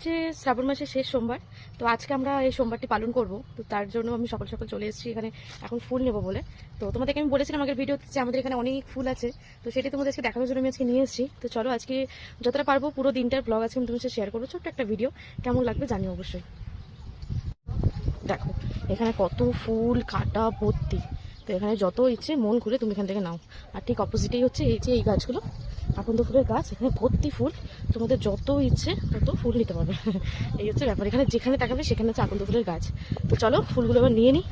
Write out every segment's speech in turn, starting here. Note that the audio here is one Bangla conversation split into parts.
হচ্ছে শ্রাবণ মাসের শেষ সোমবার। তো আজকে আমরা এই সোমবারটি পালন করব। তো তার জন্য আমি সকাল সকাল চলে এসেছি এখানে এখন ফুল নেবো বলে। তো তোমাদেরকে আমি বলেছিলাম আগের ভিডিওতে যে আমাদের এখানে অনেক ফুল আছে, তো সেটি তোমাদেরকে দেখানোর জন্য আমি আজকে নিয়ে এসেছি। তো চলো আজকে যতটা পারবো পুরো দিনটার ব্লগ আজকে আমি তোমার সাথে শেয়ার করবো, ছোট্ট একটা ভিডিও। কেমন লাগবে জানিও অবশ্যই। দেখো এখানে কত ফুল কাটা ভর্তি। তো এখানে যত ইচ্ছে মন খুলে তুমি এখান থেকে নাও। আর ঠিক অপোজিটেই হচ্ছে এই যে এই গাছগুলো আকন্দ ফুলের গাছ, এখানে ভর্তি ফুল। তোমাদের যত ইচ্ছে তত ফুল নিতে পারবে। এই হচ্ছে ব্যাপার, এখানে যেখানে তাকাবে সেখানে হচ্ছে আকন্দ ফুলের গাছ। তো চলো ফুলগুলো এবার নিয়ে নিই।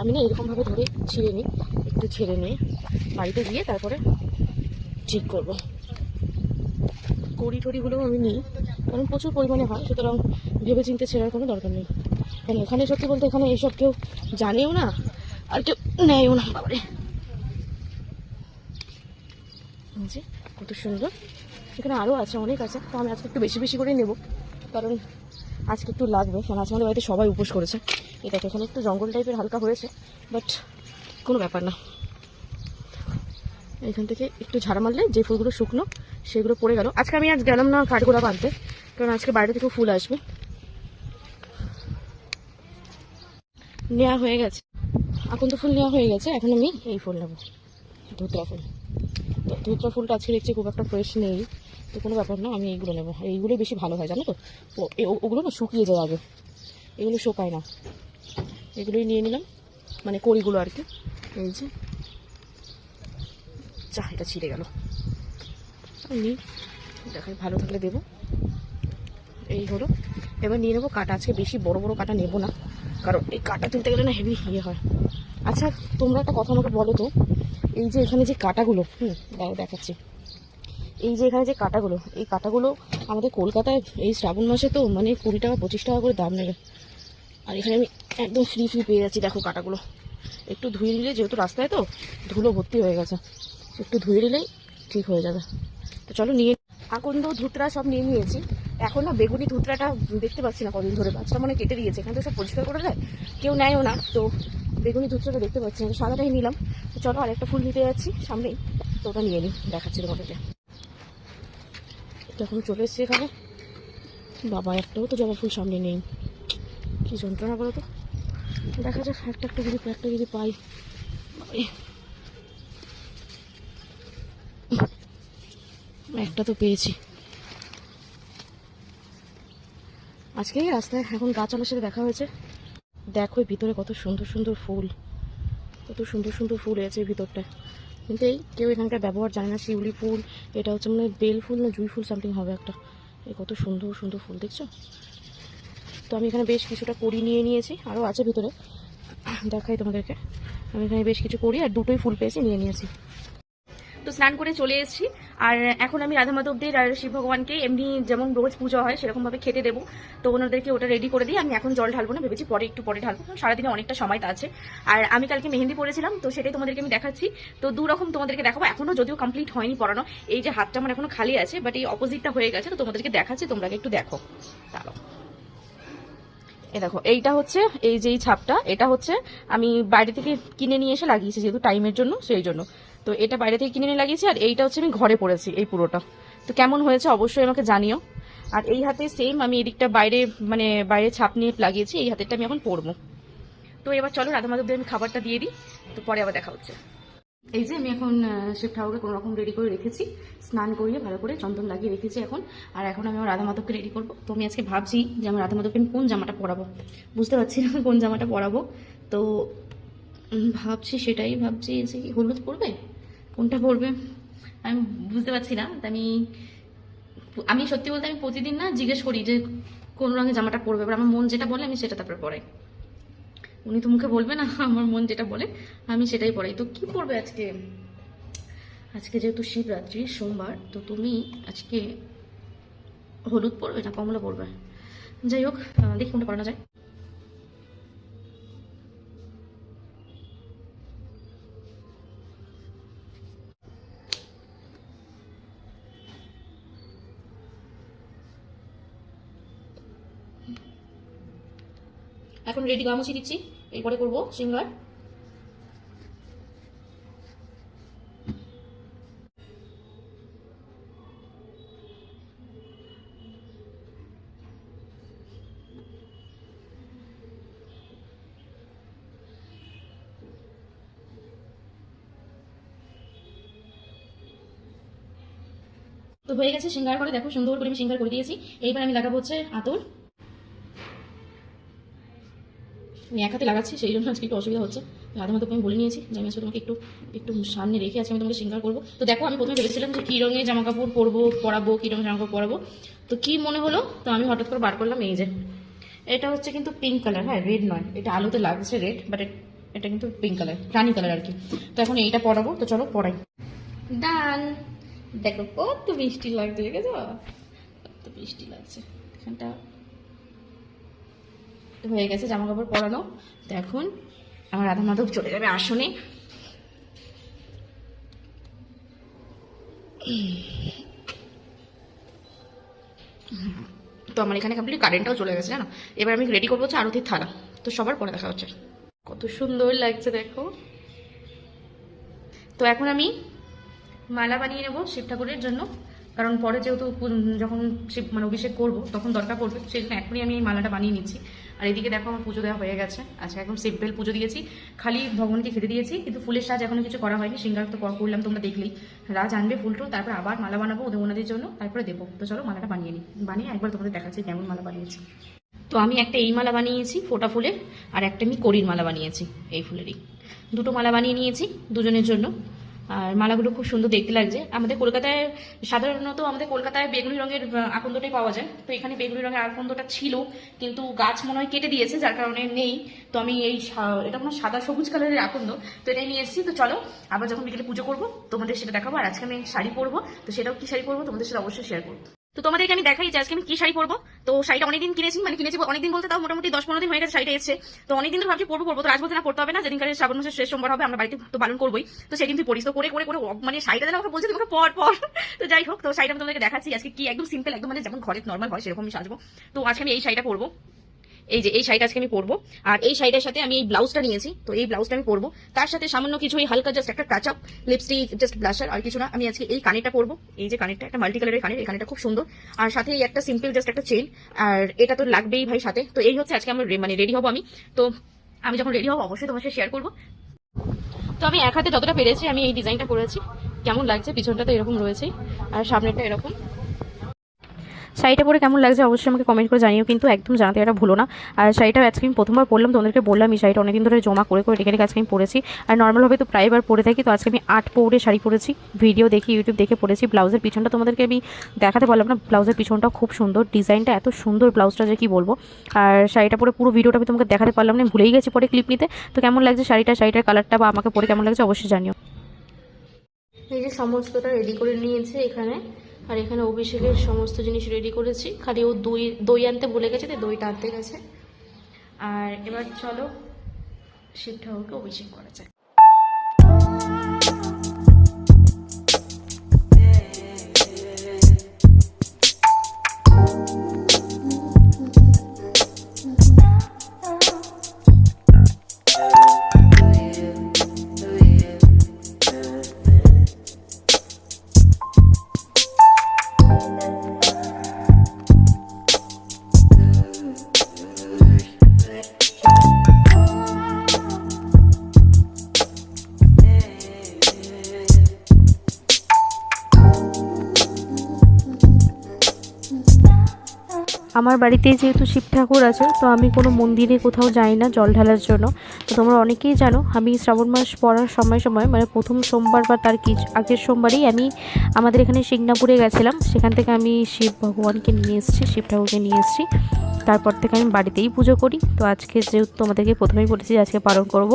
আমি না এরকমভাবে ধরে ছিঁড়ে নিই, একটু ছেড়ে নিয়ে বাড়িতে গিয়ে তারপরে ঠিক করবো। কড়ি টড়িগুলোও আমি নিই, কারণ প্রচুর পরিমাণে হয়, সুতরাং ভেবে চিন্তে ছেড়ার কোনো দরকার নেই। কারণ এখানে সত্যি বলতে এখানে এইসব কেউ জানেও না আর কেউ নেয়ও না। বাবারে যে কত সুন্দর, এখানে আরও আছে, অনেক আছে। তো আমি আজকে একটু বেশি বেশি করে নেব, কারণ আজকে একটু লাগবে। কারণ আজকে আমাদের বাড়িতে সবাই উপোস করেছে। এটা এখানে একটু জঙ্গল টাইপের হালকা হয়েছে, বাট কোনো ব্যাপার না। এখান থেকে একটু ঝাড়া মারলে যে ফুলগুলো শুকনো সেগুলো পড়ে গেল। আজকে আমি আজ গেলাম না কাঠগোলাপ আনতে, কারণ আজকে বাইরে থেকেও ফুল আসবে। নেওয়া হয়ে গেছে, আকন্দ ফুল নেওয়া হয়ে গেছে। এখন আমি এই ফুল নেবো, ধুতরা ফুল। তো ধুতরা ফুলটা আজকে দেখছি খুব একটা ফ্রেশ নেই, তো কোনো ব্যাপার না, আমি এইগুলো নেবো। এইগুলোই বেশি ভালো হয় জানো তো। ওগুলো না শুকিয়ে যায় আগে, এগুলো শোকায় না। এগুলোই নিয়ে নিলাম, মানে কড়িগুলো আর কি। এই যে চা, এটা ছিঁড়ে গেল, নিই, দেখাই ভালো থাকলে দেবো। এই হলো, এবার নিয়ে নেবো কাটা। আজকে বেশি বড় বড় কাটা নেবো না, কারণ এই কাটা তুলতে গেলে না হেভি ইয়ে হয়। আচ্ছা তোমরা একটা কথা আমাকে বলো তো, এই যে এখানে যে কাটাগুলো, দেখাচ্ছি। এই যে এখানে যে কাটাগুলো, এই কাটাগুলো আমাদের কলকাতায় এই শ্রাবণ মাসে তো মানে 20 টাকা 25 টাকা করে দাম নেবে, আর এখানে আমি একদম ফ্রি ফ্রি পেয়ে যাচ্ছি। দেখো কাটাগুলো একটু ধুয়ে নিলে, যেহেতু রাস্তায় তো ধুলো ভর্তি হয়ে গেছে, একটু ধুয়ে নিলেই ঠিক হয়ে যাবে। তো চলো নিয়ে, আকন্দ ধুতরা সব নিয়ে নিয়েছি। এখন না বেগুনি ধুতরাটা দেখতে পাচ্ছি না কদিন ধরে, বাচ্চা মানে কেটে দিয়েছে, এখান থেকে সব পরিষ্কার করে দেয়, কেউ নেয়ও না। তো বেগুনি ধুতরাটা দেখতে পাচ্ছি না, সাদাটাই নিলাম। তো চলো আরেকটা ফুল নিতে যাচ্ছি সামনেই, তো ওটা নিয়ে নিই, দেখাচ্ছি তোমাদেরকে। তখন চলে এসছি এখানে, বাবা একটাও তো জবা ফুল সামনে নেই, কি যন্ত্রণা করো তো। দেখা যাক একটা যদি পাই। একটা তো পেয়েছি। আজকে রাস্তায় এখন গাছওয়ালার সাথে দেখা হয়েছে। দেখো ভিতরে কত সুন্দর সুন্দর ফুল, কত সুন্দর সুন্দর ফুল হয়েছে ভিতরটায়। কিন্তু এই কেউ এখানকার ব্যবহার জানে না। শিউলি ফুল, এটা হচ্ছে মানে বেল ফুল না জুঁই ফুল সামথিং হবে একটা। এই কত সুন্দর সুন্দর ফুল দেখছো। তো আমি এখানে বেশ কিছুটা কড়ি নিয়ে নিয়েছি, আরও আছে ভিতরে, দেখাই তোমাদেরকে। আমি এখানে বেশ কিছু কড়ি আর দুটোই ফুল পেয়েছি, নিয়ে নিয়েছি। তো স্নান করে চলে এসেছি, আর এখন আমি রাধা মাধবদের আর শিব ভগবানকে এমনি যেমন রোজ পুজো হয় সেরকমভাবে খেতে দেবো। তো ওনাদেরকে ওটা রেডি করে দিই। আমি এখন জল ঢালবো না, ভেবেছি পরে একটু পরে ঢালবো, সারাদিনে অনেকটা সময় আছে। আর আমি কালকে মেহেন্দি পরেছিলাম, তো সেটাই তোমাদেরকে আমি দেখাচ্ছি। তো দুরকম তোমাদেরকে দেখাবো, এখনো যদিও কমপ্লিট হয়নি পরানো। এই যে হাতটা আমার এখনো খালি আছে, বাট এই অপোজিটটা হয়ে গেছে। তো তোমাদেরকে দেখাচ্ছি, তোমরা একটু দেখো। দাঁড়াও, এই দেখো, এইটা হচ্ছে এই যে এই ছাপটা, এটা হচ্ছে আমি বাইরে থেকে কিনে নিয়ে এসে লাগিয়েছি, যেহেতু টাইমের জন্য সেই জন্য। তো এটা বাইরে থেকে কিনে নিয়ে লাগিয়েছি, আর এইটা হচ্ছে আমি ঘরে পড়েছি এই পুরোটা। তো কেমন হয়েছে অবশ্যই আমাকে জানিও। আর এই হাতে সেম আমি এদিকটা বাইরে মানে বাইরে ছাপ নিয়ে লাগিয়েছি, এই হাতেরটা আমি এখন পরবো। তো এবার চলো রাধা মাধবদের আমি খাবারটা দিয়ে দিই, তো পরে আবার দেখা হচ্ছে। এই যে আমি এখন শিব ঠাকুরকে কোনো রকম রেডি করে রেখেছি, স্নান করিয়ে ভালো করে চন্দন লাগিয়ে রেখেছি এখন। আর এখন আমি আমার রাধা মাধবকে রেডি করবো। তো আমি আজকে ভাবছি যে আমার রাধা মাধবকে আমি কোন জামাটা পরাবো, বুঝতে পারছি না কোন জামাটা পরাবো। তো ভাবছি, সেটাই ভাবছি যে কি হলুদ পরবে, কোনটা পরবে আমি বুঝতে পারছি না। তো আমি আমি সত্যি বলতে আমি প্রতিদিন না জিজ্ঞেস করি যে কোন রঙের জামাটা পরবে, এবার আমার মন যেটা বলে আমি সেটা তারপরে পরাই। উনি তো মুখে বলবে না, আমার মন যেটা বলে আমি সেটাই পরাই। তো কি পরবে আজকে, আজকে যেহেতু শিবরাত্রি সোমবার, তো তুমি আজকে হলুদ পরবে না কমলা পরবে? যাই হোক, দেখি কোনটা পরানো যায়। এখন রেডি, গা মুছিয়ে দিচ্ছি, এরপরে করবো সিঙ্গার। তো হয়ে গেছে সিঙ্গার করে, দেখো সুন্দর করে আমি সিঙ্গার করে দিয়েছি। এইবার আমি লাগাবো হচ্ছে আতর। আমি এক হাতে লাগাচ্ছি, সেই জন্য আজকে একটু অসুবিধা হচ্ছে। আধা মতো আমি বলে নিয়েছি যে আমি আজকে তোমাকে একটু একটু সামনে রেখে আজকে আমি তোমাকে সিঙ্গার করবো। তো দেখো আমি প্রথমে ভেবেছিলাম যে কী রঙের জামা কাপড় পরাবো, কী রঙের জামা কাপড় পরাবো। তো কি মনে হলো, তো আমি হঠাৎ করে বার করলাম এই যে, এটা হচ্ছে কিন্তু পিঙ্ক কালার, হ্যাঁ রেড নয়, এটা আলোতে লাগছে রেড, বাট এটা কিন্তু পিঙ্ক কালার, রানি কালার আর কি। তো এখন এইটা পরাবো, তো চলো পরাই। ডান। দেখো কত মিষ্টি লাগছে, দেখেছো কত মিষ্টি লাগছে। এখানটা হয়ে গেছে জামা কাপড় পরানো। তো এখন আমার রাধা মাধব চলে যাবে আসনে। তো আমার এখানে কমপ্লিট কারেন্টটাও চলে গেছে জানো। এবার আমি রেডি করবো হচ্ছে আরতির থালা। তো সবার পরে দেখা হচ্ছে। কত সুন্দর লাগছে দেখো। তো এখন আমি মালা বানিয়ে নেবো শিব ঠাকুরের জন্য, কারণ পরে যেহেতু যখন শিব মানে অভিষেক করবো তখন দরকার পড়বে, সেই জন্য এখনই আমি এই মালাটা বানিয়ে নিচ্ছি। আর এদিকে দেখো আমার পুজো দেওয়া হয়ে গেছে। আচ্ছা একদম সিম্পল পুজো দিয়েছি, খালি ভগবানকে খেতে দিয়েছি, কিন্তু ফুলের সাজ এখনো কিছু করা হয়নি। সিঙ্গার তো করলাম তোমরা দেখলেই। রাজ আনবে ফুলটো, তারপর আবার মালা বানাবো ওদের ওনাদের জন্য, তারপরে দেবো। তো চলো মালাটা বানিয়ে নিই, বানিয়ে একবার তোমাদের দেখাচ্ছি কেমন মালা বানিয়েছি। তো আমি একটা এই মালা বানিয়েছি ফোটা ফুলের, আর একটা আমি কড়ির মালা বানিয়েছি এই ফুলেরই। দুটো মালা বানিয়ে নিয়েছি দুজনের জন্য। আর মালাগুলো খুব সুন্দর দেখতে লাগছে। আমাদের কলকাতায় সাধারণত বেগুনি রঙের আকন্দটাই পাওয়া যায়। তো এখানে বেগুনি রঙের আকন্দটা ছিল, কিন্তু গাছ মনে হয় কেটে দিয়েছে, যার কারণে নেই। তো আমি এটা মনে হয় সাদা সবুজ কালারের আকন্দ, তো এটাই নিয়ে এসেছি। তো চলো আবার যখন বিকেলে পুজো করবো তোমাদের সেটা দেখাবো। আর আজকে আমি শাড়ি পরবো, তো সেটাও কি শাড়ি পরবো তোমাদের সাথে অবশ্যই শেয়ার করবো। তো তোমাদেরকে আমি দেখাই যে আজকে আমি কি শাড়ি পরবো। তো শাড়িটা অনেকদিন কিনেছি, মানে কিনেছি অনেকদিন বলতে তাও মোটামুটি 10-15 দিন হয়ে গেছে শাড়িটা এসেছে। তো অনেকদিন ধরে ভাবছি পরবো, তো আজ বলতে না পড়তে হবে না, যেদিনকার শ্রাবণ মাসের শেষ সোমবার হবে আমরা বাড়িতে তো পালন করবোই। তো সেদিন তুই পড়িস। তো করে করে করে মানে শাড়িটা যেন আমাকে বলছে তোমাকে পর। তো যাই হোক, তো শাড়িটা আমি তোমাদেরকে দেখাচ্ছি আজকে কি, একদম সিম্পল, একদম মানে যেমন ঘরে নর্মাল হয় সেরকম আমি সাজবো। তো আজকে আমি এই শাড়িটা পরবো, এই যে এই শাড়িটা আজকে আমি পরবো। আর এই শাড়িটার সাথে আমি এই ব্লাউজটা নিয়েছি, তো এই ব্লাউজটা আমি পরবো। তার সাথে সামান্য কিছু এই হালকা জাস্ট একটা touch up lipstick, just blusher, আর কিছু না। আমি আজকে এই কানেরটা পরবো, এই যে কানেরটা, একটা মাল্টি কালারের কানের, এই কানেরটা খুব সুন্দর। আর সাথে এই একটা সিম্পল জাস্ট একটা চেইন, আর এটা তো লাগবেই ভাই সাথে। তো এই হচ্ছে আজকে আমার মানে রেডি হবো আমি। তো আমি যখন রেডি হবো অবশ্যই তোমার সাথে শেয়ার করবো। তো আমি এক হাতে যতটা পেরেছি আমি এই ডিজাইনটা করেছি। কেমন লাগছে, পিছনটা তো এরকম রয়েছে আর সামনেরটা এরকম। শাড়িটা পরে কেমন লাগছে অবশ্যই আমাকে কমেন্ট করে জানিও, কিন্তু একদম জানাতে এটা ভুলো না। আর শাড়িটা আজকে আমি প্রথমবার পরলাম, তোমাদেরকে বললাম এই শাড়িটা অনেকদিন ধরে জমা করে রেখে আজকে আমি পরেছি। আর নর্মালভাবে তো প্রায়বার পরে থাকি, তো আজকে আমি 8 পৌরে শাড়ি পরেছি, ভিডিও দেখি ইউটিউব দেখে পরেছি। ব্লাউজের পিছনটা তোমাদেরকে আমি দেখাতে পারলাম না, ব্লাউজের পিছনটা খুব সুন্দর, ডিজাইনটা এত সুন্দর ব্লাউজটা যে কি বলবো। আর শাড়িটা পরে পুরো ভিডিওটা আমি তোমাকে দেখাতে পারলাম না, ভুলেই গেছি পরে ক্লিপ নিতে। তো কেমন লাগছে শাড়িটার কালারটা বা আমাকে পরে কেমন লাগছে অবশ্যই জানিও। এই যে সমস্তটা রেডি করে নিয়েছে এখানে, আর এখানে অভিষেকের সমস্ত জিনিস রেডি করেছি, খালি ও দই আনতে ভুলে গেছে, তাই দইটা আনতে গেছে। আর এবার চলো শিব ঠাকুরকে অভিষেক করা যায়। আমার বাড়িতে যেহেতু শিব ঠাকুর আছে, তো আমি কোনো মন্দিরে কোথাও যাই না জল ঢালার জন্য। তো তোমরা অনেকেই জানো আমি শ্রাবণ মাস পড়ার সময় মানে প্রথম সোমবার বা তার কিছু আগের সোমবারেই আমি আমাদের এখানে সিংনাপুরে গেছিলাম, সেখান থেকে আমি শিব ভগবানকে নিয়ে এসেছি, শিব ঠাকুরকে নিয়ে এসেছি। তারপর থেকে আমি বাড়িতেই পুজো করি। তো আজকে যেহেতু তোমাদেরকে প্রথমেই বলেছি আজকে পালন করব,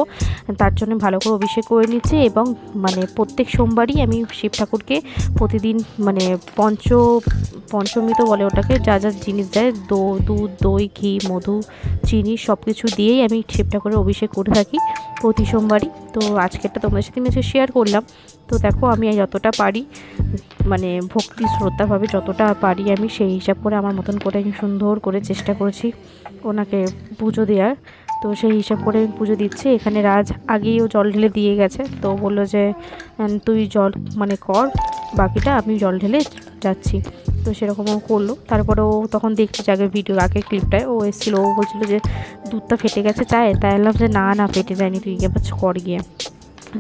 তার জন্য ভালো করে অভিষেক করে নিচ্ছি। এবং মানে প্রত্যেক সোমবারই আমি শিব ঠাকুরকে প্রতিদিন মানে পঞ্চমী তো বলে ওটাকে, যা যা জিনিস দেয় দুধ, দই, ঘি, মধু, চিনি সব কিছু দিয়েই আমি শিব ঠাকুরের অভিষেক করে থাকি প্রতি সোমবারই। তো আজকেরটা তোমাদের সাথে আমি শেয়ার করলাম। তো দেখো আমি যতটা পারি মানে ভক্তি শ্রদ্ধাভাবে যতটা পারি আমি সেই হিসাব করে আমার মতন করে আমি সুন্দর করে চেষ্টা করছি ওনাকে পুজো দেওয়ার। তো সেই হিসাব করে আমি পুজো দিচ্ছি। এখানে রাজ আগেই ও জল ঢেলে দিয়ে গেছে, তো বললো যে তুই জল মানে কর, বাকিটা আমি জল ঢেলে যাচ্ছি। তো সেরকমও করলো। তারপরে ও তখন দেখছি যে আগের ক্লিপটায় ও এসেছিলো, ও বলছিলো যে দুধটা ফেটে গেছে চায়, তাই বললাম যে না ফেটে যায়নি, তুই এবার কর গিয়ে।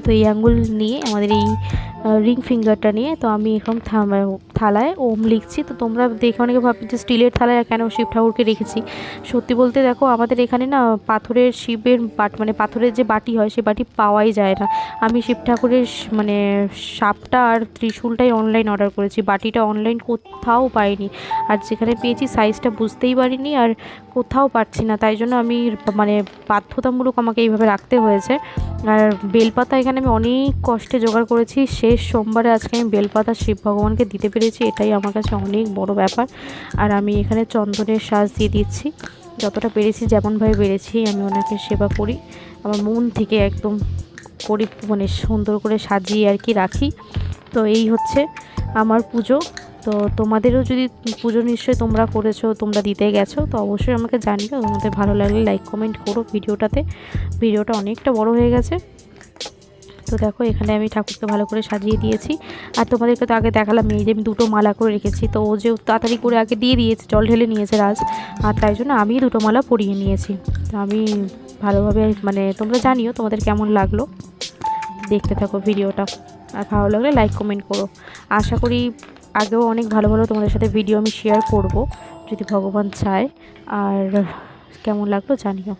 তো এই আঙ্গুল নিয়ে আমাদের এই রিং ফিঙ্গারটা নিয়ে। তো আমি এরকম থালায় ওম লিখছি। তো তোমরা দেখে অনেকে ভাবছি যে স্টিলের থালায় কেন শিব ঠাকুরকে রেখেছি। সত্যি বলতে দেখো আমাদের এখানে না পাথরের শিবের মানে পাথরের যে বাটি হয় সে বাটি পাওয়াই যায় না। আমি শিব ঠাকুরের মানে সাপটা আর ত্রিশূলটাই অনলাইন অর্ডার করেছি, বাটিটা অনলাইন কোথাও পাইনি। আর যেখানে পেয়েছি সাইজটা বুঝতেই পারিনি আর কোথাও পাচ্ছি না, তাই জন্য আমি মানে বাধ্যতামূলক আমাকে এইভাবে রাখতে হয়েছে। আর বেলপাতা এখানে আমি অনেক কষ্টে জোগাড় করেছি, শেষ সোমবারে আজকে আমি বেলপাতা শিব ভগবানকে দিতে পেরেছি, এটাই আমার কাছে অনেক বড় ব্যাপার। আর আমি এখানে চন্দনের সাজ দিয়ে দিচ্ছি, যতটা পেরেছি যেমনভাবে পেরেছি আমি ওনাকে সেবা করি, আমার মন থেকে একদম করি, মানে সুন্দর করে সাজিয়ে আর কি রাখি। তো এই হচ্ছে আমার পুজো। তো তোমাদেরও যদি পুজো নিশ্চয়ই তোমরা করেছো, তোমরা দিতে গেছো, তো অবশ্যই আমাকে জানিও। তোমাদের ভালো লাগলে লাইক কমেন্ট করো ভিডিওটাতে। ভিডিওটা অনেকটা বড় হয়ে গেছে। তো দেখো এখানে আমি ঠাকুরকে ভালো করে সাজিয়ে দিয়েছি। আর তোমাদেরকে তো আগে দেখালাম এই যে আমি দুটো মালা করে রেখেছি, তো ও যে তাড়াতাড়ি করে আগে দিয়ে দিয়েছে, জল ঢেলে নিয়েছে রাজ, আর তাই জন্য আমি দুটো মালা পরিয়ে নিয়েছি। তো আমি ভালোভাবে মানে তোমরা জানিও তোমাদের কেমন লাগলো, দেখতে থাকো ভিডিওটা। আর ভালো লাগলে লাইক কমেন্ট করো। আশা করি আগেও অনেক ভালো ভালো তোমাদের সাথে ভিডিও আমি শেয়ার করব যদি ভগবান চায়। আর কেমন লাগলো জানিও।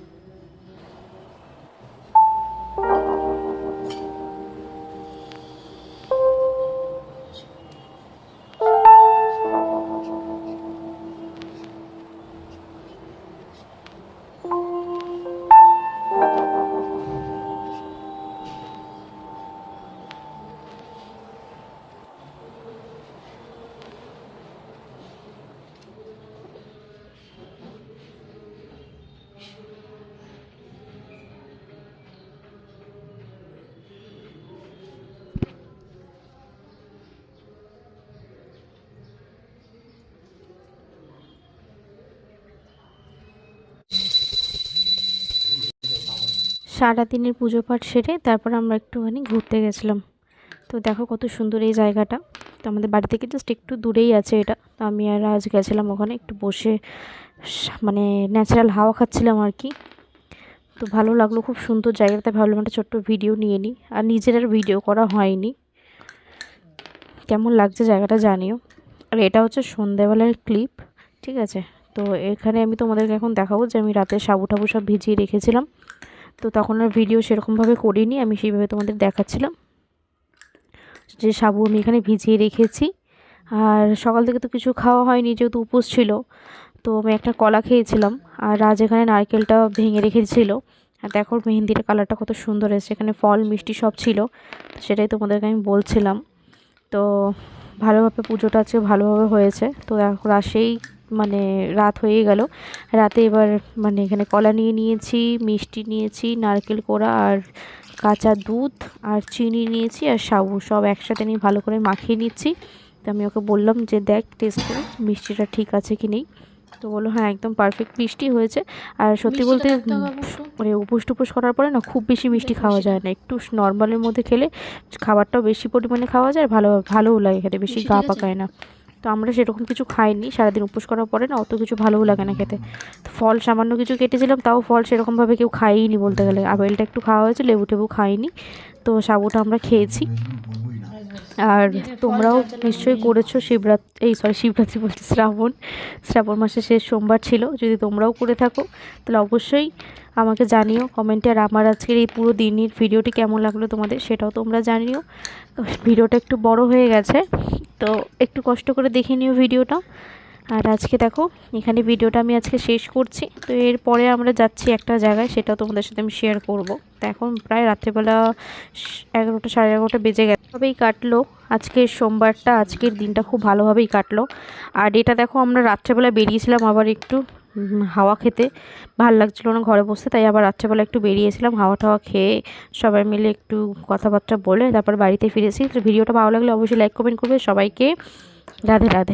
সারাদিনের পুজো পাঠ সেরে তারপর আমরা একটুখানি ঘুরতে গেছিলাম। তো দেখো কত সুন্দর এই জায়গাটা। তো আমাদের বাড়ি থেকে জাস্ট একটু দূরেই আছে এটা। তো আমি আর আজ গেছিলাম ওখানে একটু বসে মানে ন্যাচারাল হাওয়া খাচ্ছিলাম আর কি। তো ভালো লাগলো, খুব সুন্দর জায়গাতে। ভাবলাম একটা ছোট্ট ভিডিও নিয়ে নিই, আর নিজের আর ভিডিও করা হয়নি। কেমন লাগছে জায়গাটা জানিও। আর এটা হচ্ছে সন্ধ্যাবেলার ক্লিপ, ঠিক আছে। তো এখানে আমি তোমাদেরকে এখন দেখাবো যে আমি রাতে সাবু টাবু সব ভিজিয়ে রেখেছিলাম। তো তখন আর ভিডিও সেরকমভাবে করিনি, আমি সেইভাবে তোমাদের দেখাচ্ছিলাম যে সাবু আমি এখানে ভিজিয়ে রেখেছি। আর সকাল থেকে তো কিছু খাওয়া হয়নি যেহেতু উপোস ছিল, তো আমি একটা কলা খেয়েছিলাম। আর রাজ এখানে নারকেলটা ভেঙে রেখেছিল। আর দেখো মেহেন্দির কালারটা কত সুন্দর এসেছে, এখানে ফল মিষ্টি সব ছিল, সেটাই তোমাদেরকে আমি বলছিলাম। তো ভালোভাবে পুজোটা আজকে ভালোভাবে হয়েছে। তো দেখো সেই মানে রাত হয়ে গেল। রাতে এবার মানে এখানে কলা নিয়ে নিয়েছি, মিষ্টি নিয়েছি, নারকেল কোড়া আর কাঁচা দুধ আর চিনি নিয়েছি আর সাবু সব একসাথে নিয়ে ভালো করে মাখিয়ে নিচ্ছি। তো আমি ওকে বললাম যে দেখ টেস্ট করে মিষ্টিটা ঠিক আছে কি নেই। তো বললো হ্যাঁ একদম পারফেক্ট মিষ্টি হয়েছে। আর সত্যি বলতে মানে উপোস টুপোস করার পরে না খুব বেশি মিষ্টি খাওয়া যায় না, একটু নর্মালের মধ্যে খেলে খাবারটাও বেশি পরিমাণে খাওয়া যায়, ভালোও লাগে খেতে, বেশি গা পাকায় না। তো আমরা সেরকম কিছু খাইনি, সারাদিন উপোস করার পরে না অত কিছু ভালোও লাগে না খেতে। তো ফল সামান্য কিছু কেটেছিলাম, তাও ফল সেরকমভাবে কেউ খাইনি বলতে গেলে। আপেলটা একটু খাওয়া হয়েছে, লেবু টেবু খাইনি। তো সাবুটা আমরা খেয়েছি। আর তোমরাও নিশ্চয়ই করেছো শিবরাত্রি বলছি, শ্রাবণ মাসের শেষ সোমবার ছিল। যদি তোমরাও করে থাকো তাহলে অবশ্যই আমাকে জানিও কমেন্টে। আর আমার আজকের এই পুরো দিনের ভিডিওটি কেমন লাগলো তোমাদের সেটাও তোমরা জানিও। ভিডিওটা একটু বড় হয়ে গেছে, তো একটু কষ্ট করে দেখে নিও ভিডিওটা। আর আজকে দেখো এখানে ভিডিওটা আমি আজকে শেষ করছি। তো এরপরে আমরা যাচ্ছি একটা জায়গায়, সেটাও তোমাদের সাথে আমি শেয়ার করব। তো এখন প্রায় রাত্রেবেলা 11টা 11:30 বেজে গেছে। ভাবেই কাটলো আজকের সোমবারটা, আজকের দিনটা খুব ভালোভাবেই কাটলো। আর এটা দেখো আমরা রাত্রেবেলা বেরিয়েছিলাম আবার একটু হাওয়া খেতে, ভাল লাগছিলো না ঘরে বসে, তাই আবার রাত্রেবেলা একটু বেরিয়েছিলাম হাওয়া টাওয়া খেয়ে সবাই মিলে একটু কথাবার্তা বলে তারপর বাড়িতে ফিরেছি। তো ভিডিওটা ভালো লাগলে অবশ্যই লাইক কমেন্ট করবে। সবাইকে রাধে রাধে।